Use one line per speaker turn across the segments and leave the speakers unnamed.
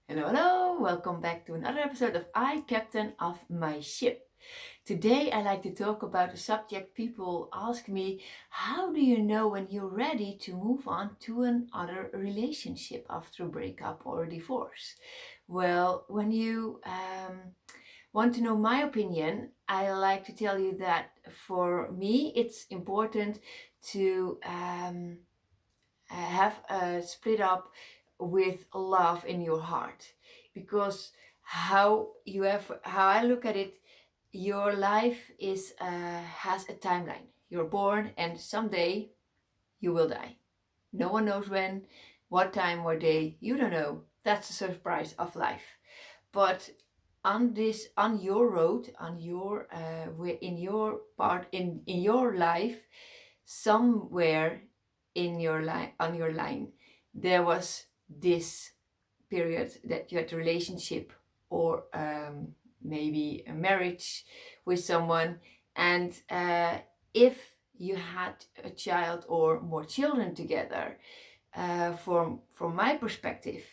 Hello, hello! Welcome back to another episode of I, Captain of My Ship. Today I like to talk about a subject people ask me, how do you know when you're ready to move on to another relationship after a breakup or a divorce? Well, when you want to know my opinion, I like to tell you that for me it's important to have a split up with love in your heart, because how I look at it, your life is has a timeline. You're born and someday you will die. No one knows when, what time, what day, you don't know. That's the surprise of life. But on your road, on your in your part in your life, somewhere in your line, on your line, there was this period that you had a relationship or maybe a marriage with someone, and if you had a child or more children together, from my perspective,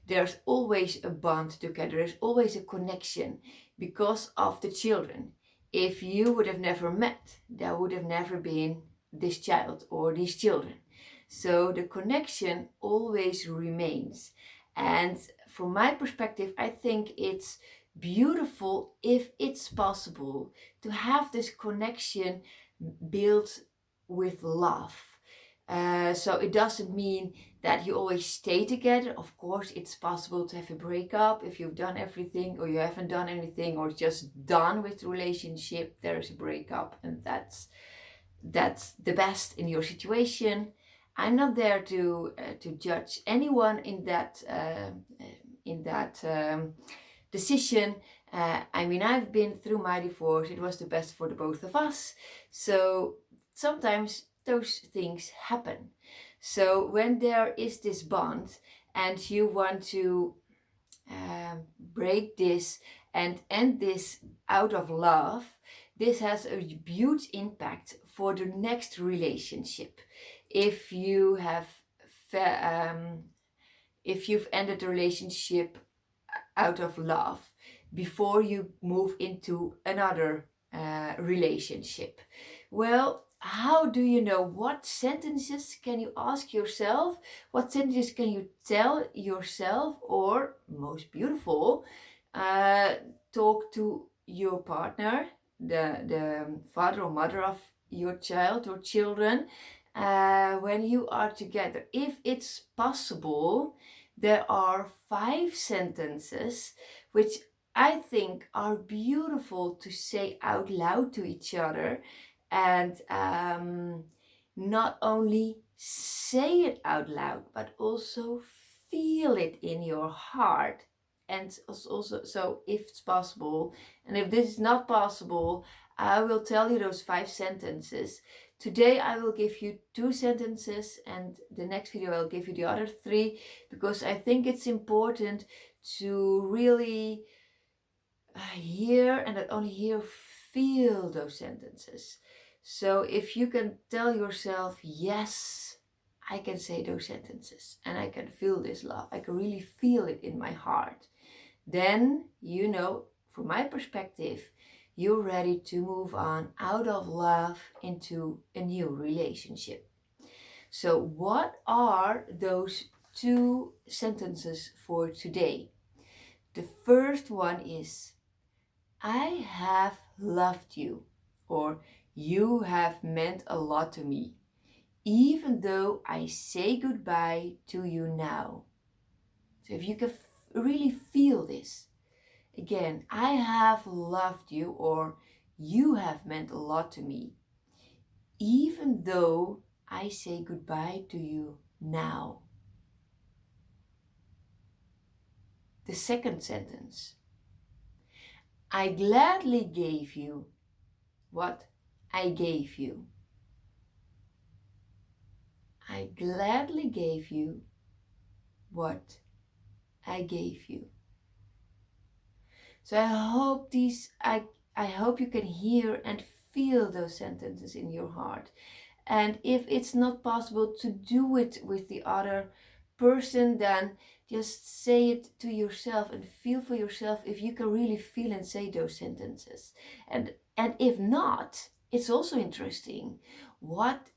there's always a bond together, there's always a connection because of the children. If you would have never met, there would have never been this child or these children. So the connection always remains. And from my perspective, I think it's beautiful if it's possible to have this connection built with love. So it doesn't mean that you always stay together. Of course, it's possible to have a breakup if you've done everything or you haven't done anything or just done with the relationship. There is a breakup, and that's the best in your situation. I'm not there to judge anyone in that decision. I mean, I've been through my divorce. It was the best for the both of us. So sometimes those things happen. So when there is this bond and you want to break this and end this out of love, this has a huge impact for the next relationship. If you have if you've ended the relationship out of love before you move into another relationship, well, how do you know? What sentences can you ask yourself? What sentences can you tell yourself? Or, most beautiful, talk to your partner, the father or mother of your child or children, when you are together. If it's possible, there are 5 sentences which I think are beautiful to say out loud to each other, and not only say it out loud but also feel it in your heart. And also, so if it's possible, and if this is not possible, I will tell you those 5 sentences. Today I will give you 2 sentences, and the next video I'll give you the other 3, because I think it's important to really hear, and not only hear, feel those sentences. So if you can tell yourself, yes, I can say those sentences and I can feel this love, I can really feel it in my heart, then you know, from my perspective, you're ready to move on out of love into a new relationship. So what are those 2 sentences for today? The first one is, I have loved you, or you have meant a lot to me, even though I say goodbye to you now. So if you can really feel this, again, I have loved you, or you have meant a lot to me, even though I say goodbye to you now. The second sentence, I gladly gave you what I gave you. I gladly gave you what I gave you. So I hope you can hear and feel those sentences in your heart. And if it's not possible to do it with the other person, then Just say it to yourself and feel for yourself if you can really feel and say those sentences. And if not, it's also interesting. What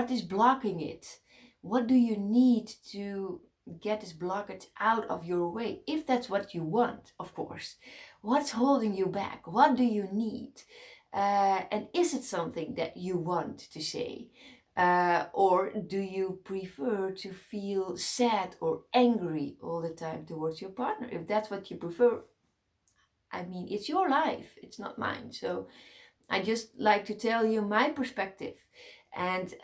is blocking it? What do you need to get this blockage out of your way? If that's what you want, of course. What's holding you back? What do you need? And is it something that you want to say? Or do you prefer to feel sad or angry all the time towards your partner? If that's what you prefer, I mean, it's your life, it's not mine. So I just like to tell you my perspective. And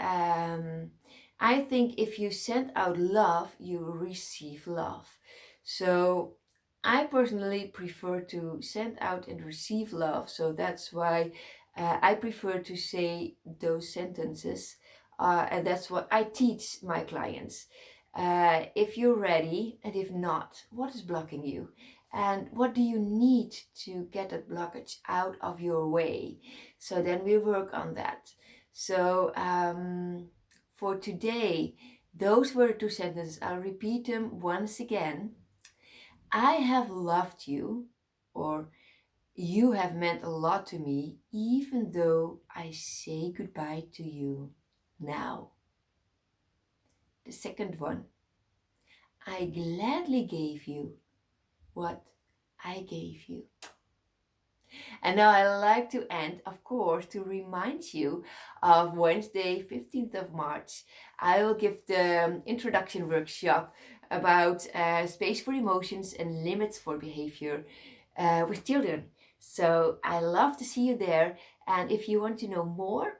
I think if you send out love, you receive love. So I personally prefer to send out and receive love. So that's why I prefer to say those sentences. And that's what I teach my clients. If you're ready, and if not, what is blocking you? And what do you need to get that blockage out of your way? So then we work on that. So for today, those were the two sentences. I'll repeat them once again. I have loved you, or you have meant a lot to me, even though I say goodbye to you now. The second one, I gladly gave you what I gave you. And now I like to end, of course, to remind you of Wednesday, 15th of March. I will give the introduction workshop about space for emotions and limits for behavior with children. So I love to see you there. And if you want to know more,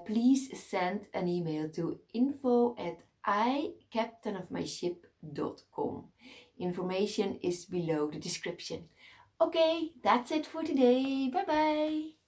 please send an email to info@icaptainofmyship.com. Information is below the description. Okay, that's it for today. Bye bye.